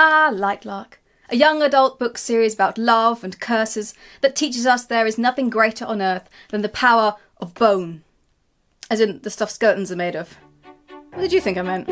Ah, Lightlark, a young adult book series about love and curses that teaches us there is nothing greater on earth than the power of bone. As in, the stuff skeletons are made of. What did you think I meant?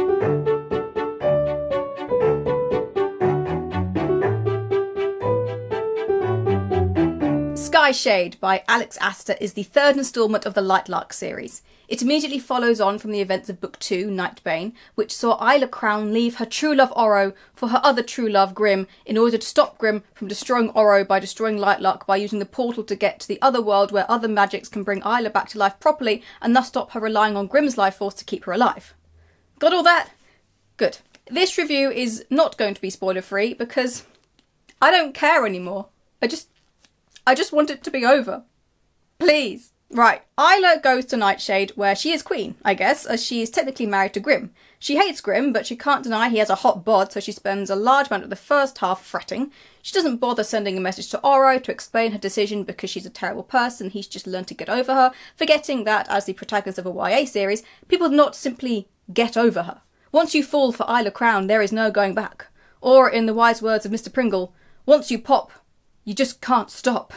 Skyshade by Alex Aster is the third instalment of the Lightlark series. It immediately follows on from the events of Book 2, Nightbane, which saw Isla Crown leave her true love Oro for her other true love Grim in order to stop Grim from destroying Oro by destroying Lightlark by using the portal to get to the other world where other magics can bring Isla back to life properly and thus stop her relying on Grim's life force to keep her alive. Got all that? Good. This review is not going to be spoiler free because I don't care anymore. I just want it to be over. Please. Right, Isla goes to Nightshade, where she is queen, I guess, as she is technically married to Grim. She hates Grim, but she can't deny he has a hot bod, so she spends a large amount of the first half fretting. She doesn't bother sending a message to Oro to explain her decision because she's a terrible person, he's just learned to get over her, forgetting that, as the protagonist of a YA series, people do not simply get over her. Once you fall for Isla Crown, there is no going back. Or, in the wise words of Mr. Pringle, once you pop, you just can't stop.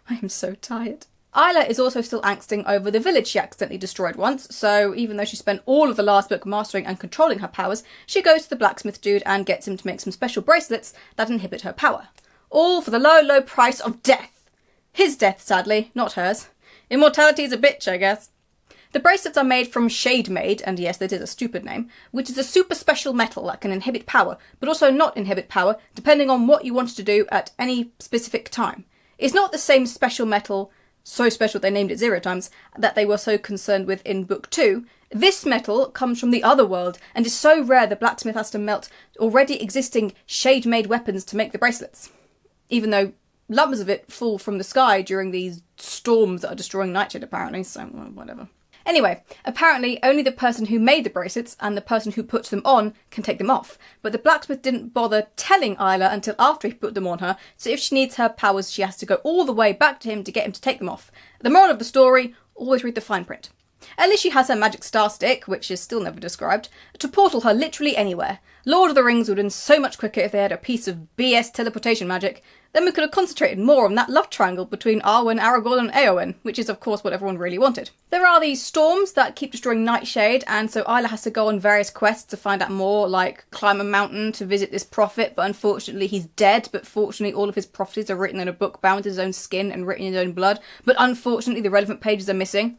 I am so tired. Isla is also still angsting over the village she accidentally destroyed once, so even though she spent all of the last book mastering and controlling her powers, she goes to the blacksmith dude and gets him to make some special bracelets that inhibit her power. All for the low, low price of death. His death, sadly, not hers. Immortality's a bitch, I guess. The bracelets are made from Shade Made, and yes, that is a stupid name, which is a super special metal that can inhibit power, but also not inhibit power, depending on what you want to do at any specific time. It's not the same special metal, so special they named it 0 times, that they were so concerned with in Book 2. This metal comes from the other world, and is so rare the blacksmith has to melt already existing shade-made weapons to make the bracelets. Even though lumps of it fall from the sky during these storms that are destroying Nightshade apparently, so whatever. Anyway, apparently only the person who made the bracelets and the person who puts them on can take them off, but the blacksmith didn't bother telling Isla until after he put them on her, so if she needs her powers she has to go all the way back to him to get him to take them off. The moral of the story, always read the fine print. At least she has her magic star stick, which is still never described, to portal her literally anywhere. Lord of the Rings would have been so much quicker if they had a piece of BS teleportation magic. Then we could have concentrated more on that love triangle between Arwen, Aragorn and Éowyn, which is of course what everyone really wanted. There are these storms that keep destroying Nightshade, and so Isla has to go on various quests to find out more, like climb a mountain to visit this prophet, but unfortunately he's dead, but fortunately all of his prophecies are written in a book bound in his own skin and written in his own blood, but unfortunately the relevant pages are missing.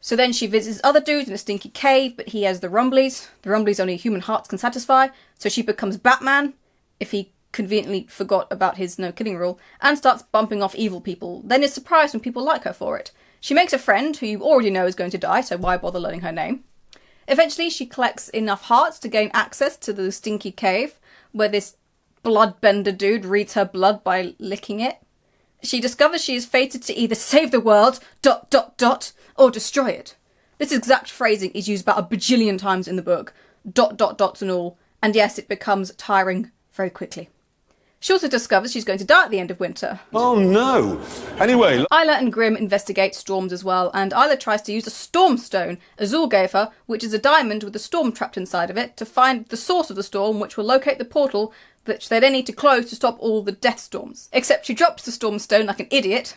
So then she visits other dudes in a stinky cave, but he has the rumblies. The rumblies only human hearts can satisfy, so she becomes Batman, if he conveniently forgot about his no-killing rule, and starts bumping off evil people, then is surprised when people like her for it. She makes a friend, who you already know is going to die, so why bother learning her name? Eventually she collects enough hearts to gain access to the stinky cave, where this bloodbender dude reads her blood by licking it. She discovers she is fated to either save the world, ... or destroy it. This exact phrasing is used about a bajillion times in the book, ... and all, and yes, it becomes tiring very quickly. She also discovers she's going to die at the end of winter. Oh no! Anyway... Isla and Grim investigate storms as well, and Isla tries to use a storm stone Azul gave her, which is a diamond with a storm trapped inside of it, to find the source of the storm, which will locate the portal which they then need to close to stop all the death storms. Except she drops the storm stone like an idiot.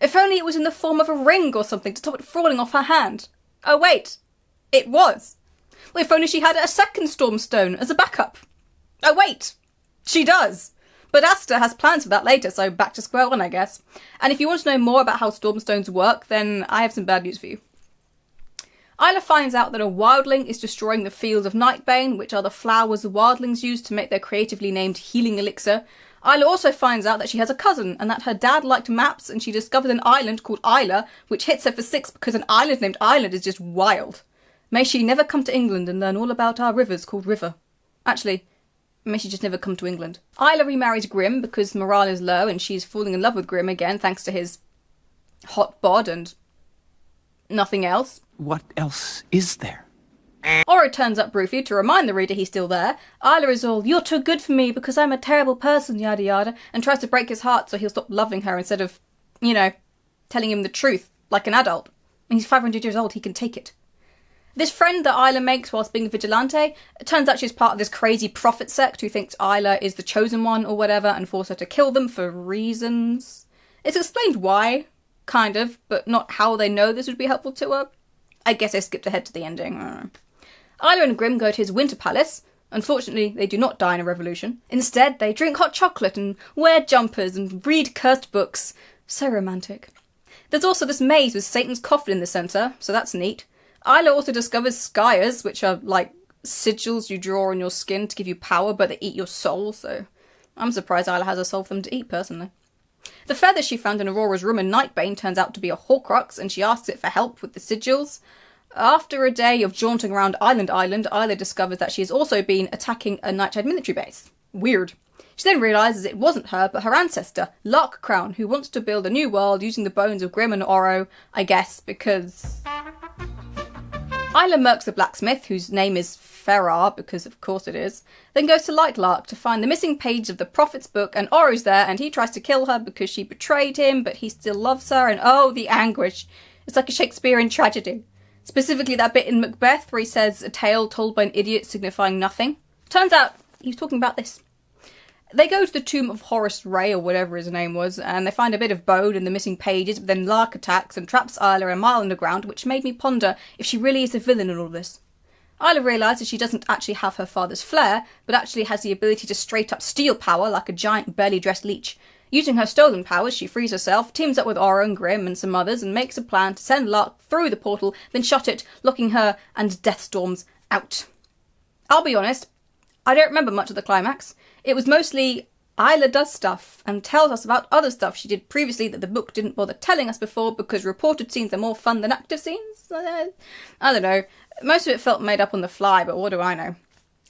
If only it was in the form of a ring or something to stop it falling off her hand. Oh wait, it was. Well, if only she had a second storm stone as a backup. Oh wait, she does. But Aster has plans for that later, so back to square one, I guess. And if you want to know more about how stormstones work, then I have some bad news for you. Isla finds out that a wildling is destroying the fields of Nightbane, which are the flowers the wildlings use to make their creatively named healing elixir. Isla also finds out that she has a cousin, and that her dad liked maps, and she discovered an island called Isla, which hits her for 6 because an island named Island is just wild. May she never come to England and learn all about our rivers called River. Actually, may she just never come to England. Isla remarries Grim because morale is low, and she's falling in love with Grim again thanks to his hot bod and nothing else. What else is there? Oro turns up briefly to remind the reader he's still there. Isla is all, "You're too good for me because I'm a terrible person, yada yada," and tries to break his heart so he'll stop loving her instead of, telling him the truth, like an adult. And he's 500 years old, he can take it. This friend that Isla makes whilst being a vigilante, it turns out she's part of this crazy prophet sect who thinks Isla is the chosen one or whatever and force her to kill them for reasons. It's explained why, kind of, but not how they know this would be helpful to her. I guess I skipped ahead to the ending. Isla and Grimm go to his winter palace. Unfortunately, they do not die in a revolution. Instead, they drink hot chocolate and wear jumpers and read cursed books. So romantic. There's also this maze with Satan's coffin in the centre, so that's neat. Isla also discovers skyers, which are like sigils you draw on your skin to give you power, but they eat your soul, so I'm surprised Isla has a soul for them to eat, personally. The feather she found in Aurora's room in Nightbane turns out to be a Horcrux, and she asks it for help with the sigils. After a day of jaunting around Island, Isla discovers that she has also been attacking a Nightshade military base. Weird. She then realises it wasn't her, but her ancestor, Lark Crown, who wants to build a new world using the bones of Grimm and Oro, I guess, because... Isla murks the blacksmith, whose name is Ferrar, because of course it is, then goes to Lightlark to find the missing page of the Prophet's book, and Oro's there, and he tries to kill her because she betrayed him, but he still loves her, and oh, the anguish. It's like a Shakespearean tragedy. Specifically that bit in Macbeth where he says a tale told by an idiot signifying nothing. Turns out he was talking about this. They go to the tomb of Horace Ray, or whatever his name was, and they find a bit of bone in the missing pages, but then Lark attacks and traps Isla a mile underground, which made me ponder if she really is the villain in all this. Isla realises she doesn't actually have her father's flair, but actually has the ability to straight up steal power like a giant barely dressed leech. Using her stolen powers, she frees herself, teams up with Oro and Grimm and some others, and makes a plan to send Lark through the portal, then shut it, locking her and Deathstorms out. I'll be honest, I don't remember much of the climax. It was mostly Isla does stuff and tells us about other stuff she did previously that the book didn't bother telling us before because reported scenes are more fun than active scenes. I don't know. Most of it felt made up on the fly, but what do I know?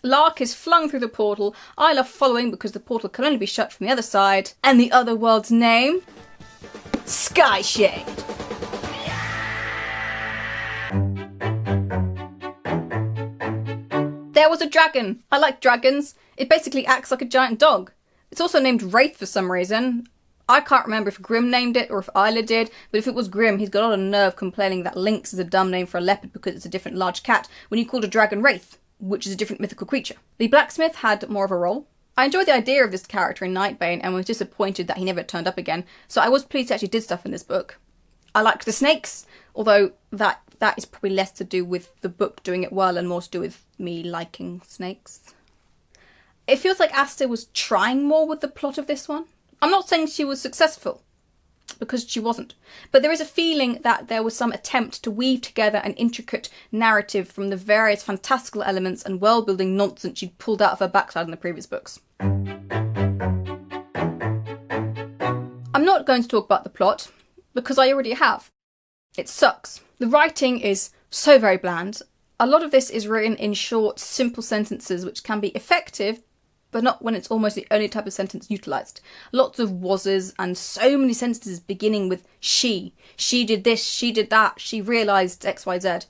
Lark is flung through the portal, Isla following because the portal can only be shut from the other side, and the other world's name? Skyshade! There was a dragon. I like dragons. It basically acts like a giant dog. It's also named Wraith for some reason. I can't remember if Grimm named it or if Isla did, but if it was Grimm, he's got a lot of nerve complaining that Lynx is a dumb name for a leopard because it's a different large cat when he called a dragon Wraith, which is a different mythical creature. The blacksmith had more of a role. I enjoyed the idea of this character in Nightbane and was disappointed that he never turned up again, so I was pleased he actually did stuff in this book. I liked the snakes, although that is probably less to do with the book doing it well and more to do with me liking snakes. It feels like Aster was trying more with the plot of this one. I'm not saying she was successful, because she wasn't, but there is a feeling that there was some attempt to weave together an intricate narrative from the various fantastical elements and world-building nonsense she'd pulled out of her backside in the previous books. I'm not going to talk about the plot, because I already have. It sucks. The writing is so very bland. A lot of this is written in short, simple sentences which can be effective, but not when it's almost the only type of sentence utilised. Lots of wases and so many sentences beginning with she. She did this, she did that, she realised XYZ.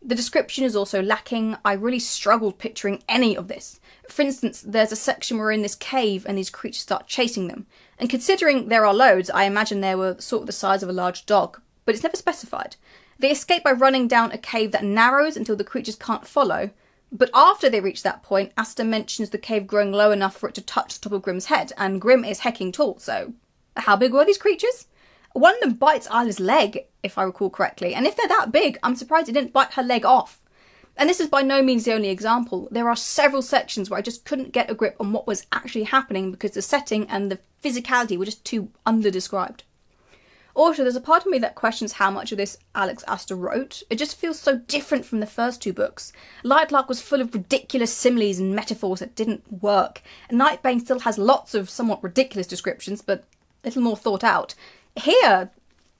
The description is also lacking. I really struggled picturing any of this. For instance, there's a section where we're in this cave and these creatures start chasing them. And considering there are loads, I imagine they were sort of the size of a large dog, but it's never specified. They escape by running down a cave that narrows until the creatures can't follow, but after they reach that point, Aster mentions the cave growing low enough for it to touch the top of Grimm's head, and Grimm is hecking tall, so how big were these creatures? One of them bites Isla's leg, if I recall correctly, and if they're that big, I'm surprised it didn't bite her leg off. And this is by no means the only example. There are several sections where I just couldn't get a grip on what was actually happening because the setting and the physicality were just too under-described. Also, there's a part of me that questions how much of this Alex Aster wrote. It just feels so different from the first two books. Lightlark was full of ridiculous similes and metaphors that didn't work. And Nightbane still has lots of somewhat ridiculous descriptions, but a little more thought out. Here,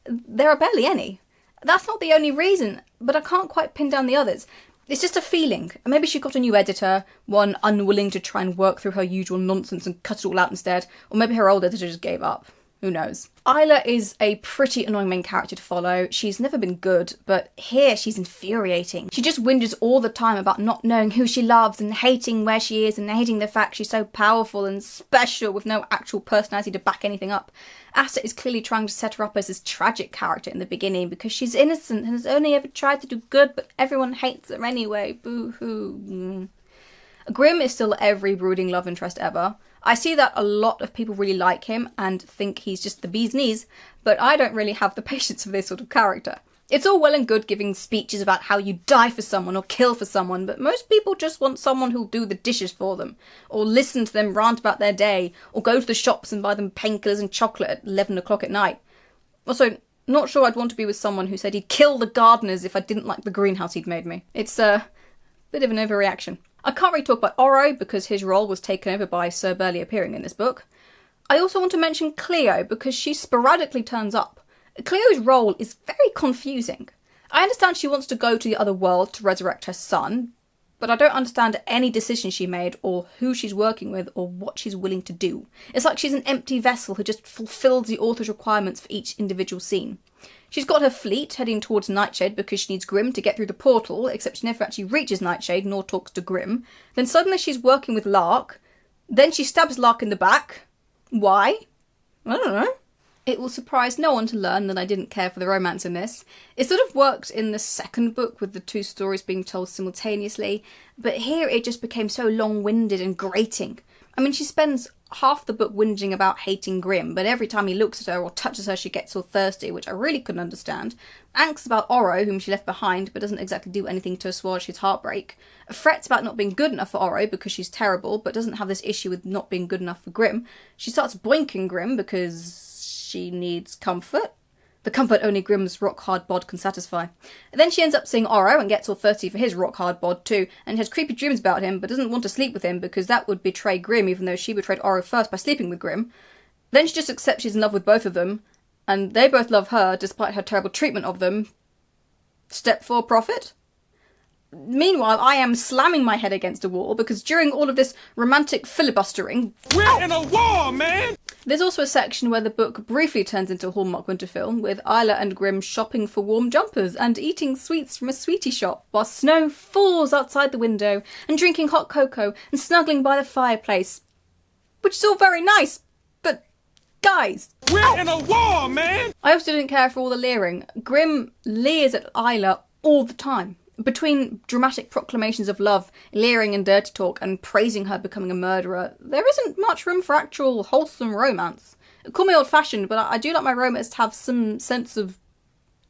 there are barely any. That's not the only reason, but I can't quite pin down the others. It's just a feeling. Maybe she got a new editor, one unwilling to try and work through her usual nonsense and cut it all out instead, or maybe her old editor just gave up. Who knows? Isla is a pretty annoying main character to follow. She's never been good, but here she's infuriating. She just whinges all the time about not knowing who she loves and hating where she is and hating the fact she's so powerful and special with no actual personality to back anything up. Aster is clearly trying to set her up as this tragic character in the beginning because she's innocent and has only ever tried to do good, but everyone hates her anyway. Boo-hoo. Grim is still every brooding love interest ever. I see that a lot of people really like him and think he's just the bee's knees, but I don't really have the patience for this sort of character. It's all well and good giving speeches about how you die for someone or kill for someone, but most people just want someone who'll do the dishes for them, or listen to them rant about their day, or go to the shops and buy them painkillers and chocolate at 11 o'clock at night. Also, not sure I'd want to be with someone who said he'd kill the gardeners if I didn't like the greenhouse he'd made me. It's a bit of an overreaction. I can't really talk about Oro because his role was taken over by Sir barely appearing in this book. I also want to mention Cleo because she sporadically turns up. Cleo's role is very confusing. I understand she wants to go to the other world to resurrect her son, but I don't understand any decision she made or who she's working with or what she's willing to do. It's like she's an empty vessel who just fulfills the author's requirements for each individual scene. She's got her fleet heading towards Nightshade because she needs Grim to get through the portal, except she never actually reaches Nightshade nor talks to Grim. Then suddenly she's working with Lark. Then she stabs Lark in the back. Why? I don't know. It will surprise no one to learn that I didn't care for the romance in this. It sort of worked in the second book with the two stories being told simultaneously, but here it just became so long-winded and grating. I mean, she spends half the book whinging about hating Grim, but every time he looks at her or touches her she gets all thirsty, which I really couldn't understand. Angst about Oro, whom she left behind, but doesn't exactly do anything to assuage his heartbreak. Frets about not being good enough for Oro because she's terrible, but doesn't have this issue with not being good enough for Grim. She starts boinking Grim because she needs comfort. The comfort only Grim's rock-hard bod can satisfy. And then she ends up seeing Oro and gets all thirsty for his rock-hard bod too, and has creepy dreams about him, but doesn't want to sleep with him because that would betray Grim, even though she betrayed Oro first by sleeping with Grim. Then she just accepts she's in love with both of them, and they both love her despite her terrible treatment of them. Step 4 profit? Meanwhile, I am slamming my head against a wall because during all of this romantic filibustering... We're in a war, man! There's also a section where the book briefly turns into a Hallmark winter film, with Isla and Grim shopping for warm jumpers and eating sweets from a sweetie shop, while snow falls outside the window, and drinking hot cocoa and snuggling by the fireplace. Which is all very nice, but guys... We're in a war, man! I also didn't care for all the leering. Grim leers at Isla all the time. Between dramatic proclamations of love, leering and dirty talk, and praising her becoming a murderer, there isn't much room for actual wholesome romance. Call me old-fashioned, but I do like my romance to have some sense of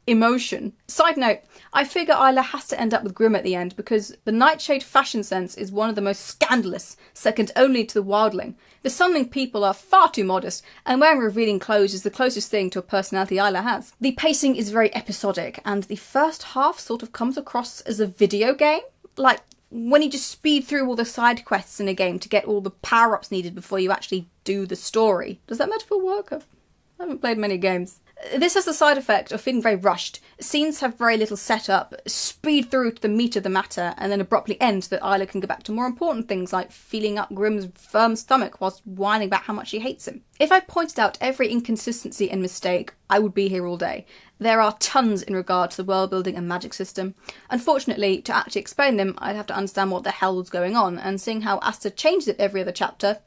emotion. Side note, I figure Isla has to end up with Grim at the end because the Nightshade fashion sense is one of the most scandalous, second only to the Wildling. The Sunling people are far too modest, and wearing revealing clothes is the closest thing to a personality Isla has. The pacing is very episodic, and the first half sort of comes across as a video game. Like, when you just speed through all the side quests in a game to get all the power-ups needed before you actually do the story. Does that metaphor work? I haven't played many games. This has the side effect of feeling very rushed. Scenes have very little setup, speed through to the meat of the matter, and then abruptly end so that Isla can go back to more important things like feeling up Grim's firm stomach whilst whining about how much she hates him. If I pointed out every inconsistency and mistake, I would be here all day. There are tons in regard to the world building and magic system. Unfortunately, to actually explain them, I'd have to understand what the hell was going on, and seeing how Aster changes it every other chapter,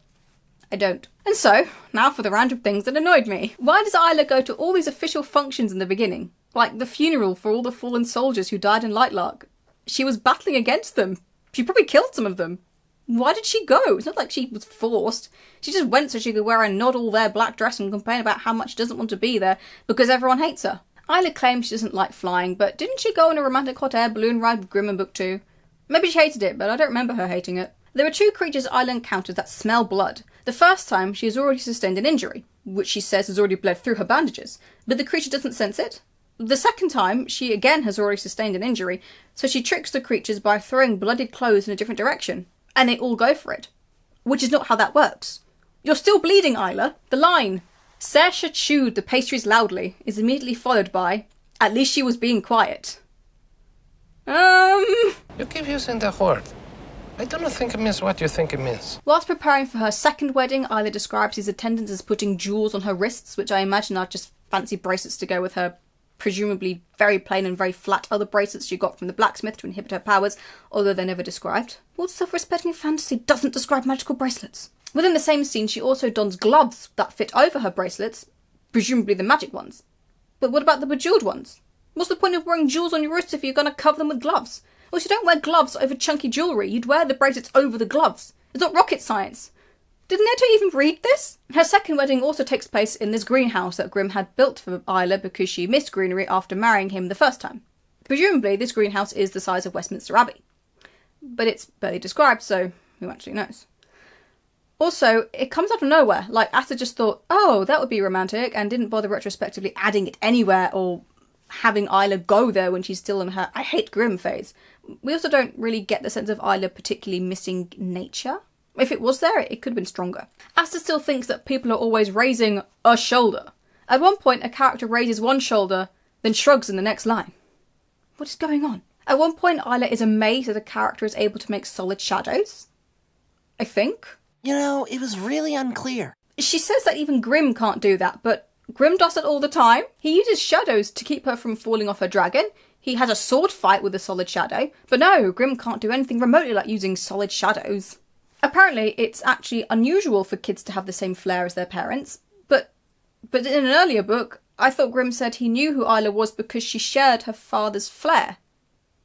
I don't. And so, now for the random things that annoyed me. Why does Isla go to all these official functions in the beginning? Like the funeral for all the fallen soldiers who died in Lightlark. She was battling against them. She probably killed some of them. Why did she go? It's not like she was forced. She just went so she could wear a not all there black dress and complain about how much she doesn't want to be there because everyone hates her. Isla claims she doesn't like flying, but didn't she go on a romantic hot air balloon ride with Grim in Book 2? Maybe she hated it, but I don't remember her hating it. There are two creatures Isla encounters that smell blood. The first time, she has already sustained an injury, which she says has already bled through her bandages, but the creature doesn't sense it. The second time, she again has already sustained an injury, so she tricks the creatures by throwing bloodied clothes in a different direction, and they all go for it. Which is not how that works. You're still bleeding, Isla. The line, Saoirse chewed the pastries loudly, is immediately followed by, at least she was being quiet. You keep using the word. I don't think it means what you think it means. Whilst preparing for her second wedding, Isla describes his attendants as putting jewels on her wrists, which I imagine are just fancy bracelets to go with her presumably very plain and very flat other bracelets she got from the blacksmith to inhibit her powers, although they're never described. What self-respecting fantasy doesn't describe magical bracelets? Within the same scene, she also dons gloves that fit over her bracelets, presumably the magic ones. But what about the bejeweled ones? What's the point of wearing jewels on your wrists if you're going to cover them with gloves? Well, you don't wear gloves over chunky jewellery, you'd wear the bracelets over the gloves. It's not rocket science. Did Netto even read this? Her second wedding also takes place in this greenhouse that Grimm had built for Isla because she missed greenery after marrying him the first time. Presumably, this greenhouse is the size of Westminster Abbey. But it's barely described, so who actually knows? Also, it comes out of nowhere, like Aster just thought, oh, that would be romantic, and didn't bother retrospectively adding it anywhere or having Isla go there when she's still in her I hate Grimm phase. We also don't really get the sense of Isla particularly missing nature. If it was there, it could have been stronger. Aster still thinks that people are always raising a shoulder. At one point, a character raises one shoulder, then shrugs in the next line. What is going on? At one point, Isla is amazed that a character is able to make solid shadows. I think. You know, it was really unclear. She says that even Grimm can't do that, but Grimm does it all the time. He uses shadows to keep her from falling off her dragon. He has a sword fight with a solid shadow. But no, Grimm can't do anything remotely like using solid shadows. Apparently, it's actually unusual for kids to have the same flair as their parents. But in an earlier book, I thought Grimm said he knew who Isla was because she shared her father's flair.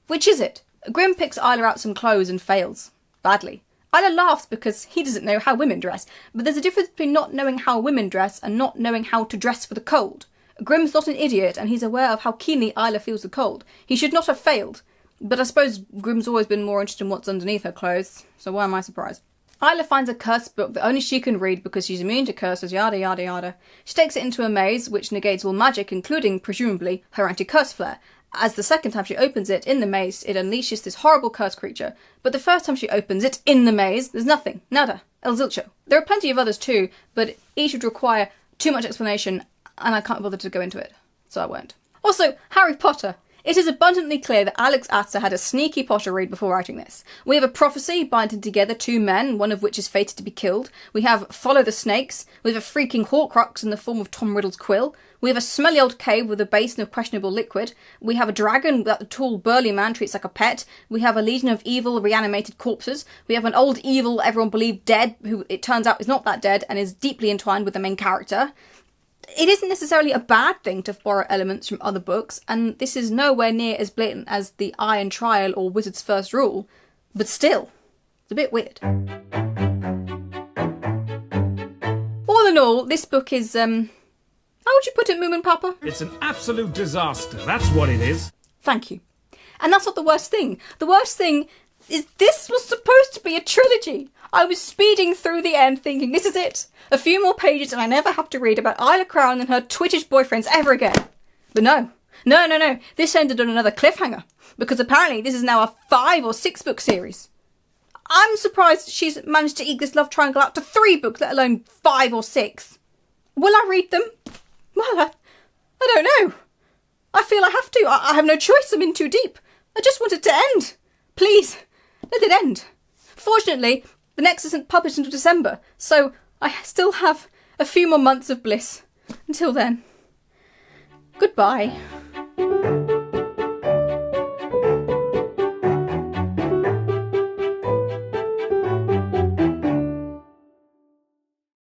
Which is it? Grimm picks Isla out some clothes and fails. Badly. Isla laughs because he doesn't know how women dress, but there's a difference between not knowing how women dress and not knowing how to dress for the cold. Grimm's not an idiot, and he's aware of how keenly Isla feels the cold. He should not have failed. But I suppose Grimm's always been more interested in what's underneath her clothes, so why am I surprised? Isla finds a cursed book that only she can read because she's immune to curses, yada yada yada. She takes it into a maze, which negates all magic, including, presumably, her anti-curse flare. As the second time she opens it, in the maze, it unleashes this horrible curse creature. But the first time she opens it, in the maze, there's nothing. Nada. El Zilcho. There are plenty of others too, but each would require too much explanation, and I can't bother to go into it. So I won't. Also, Harry Potter. It is abundantly clear that Alex Aster had a sneaky Potter read before writing this. We have a prophecy binding together two men, one of which is fated to be killed. We have Follow the Snakes. We have a freaking Horcrux in the form of Tom Riddle's quill. We have a smelly old cave with a basin of questionable liquid. We have a dragon that the tall burly man treats like a pet. We have a legion of evil reanimated corpses. We have an old evil everyone believed dead, who it turns out is not that dead and is deeply entwined with the main character. It isn't necessarily a bad thing to borrow elements from other books, and this is nowhere near as blatant as the Iron Trial or Wizard's First Rule, but still, it's a bit weird. All in all, this book is, how would you put it, Moomin Papa? It's an absolute disaster, that's what it is. Thank you. And that's not the worst thing. The worst thing is this was supposed to be a trilogy. I was speeding through the end thinking, this is it. A few more pages and I never have to read about Isla Crown and her twittish boyfriends ever again. But no. This ended on another cliffhanger. Because apparently this is now a 5 or 6 book series. I'm surprised she's managed to eke this love triangle out to 3 books, let alone 5 or 6. Will I read them? Well, I don't know. I feel I have to. I have no choice. I'm in too deep. I just want it to end. Please, let it end. Fortunately, the next isn't published until December, so I still have a few more months of bliss. Until then, goodbye.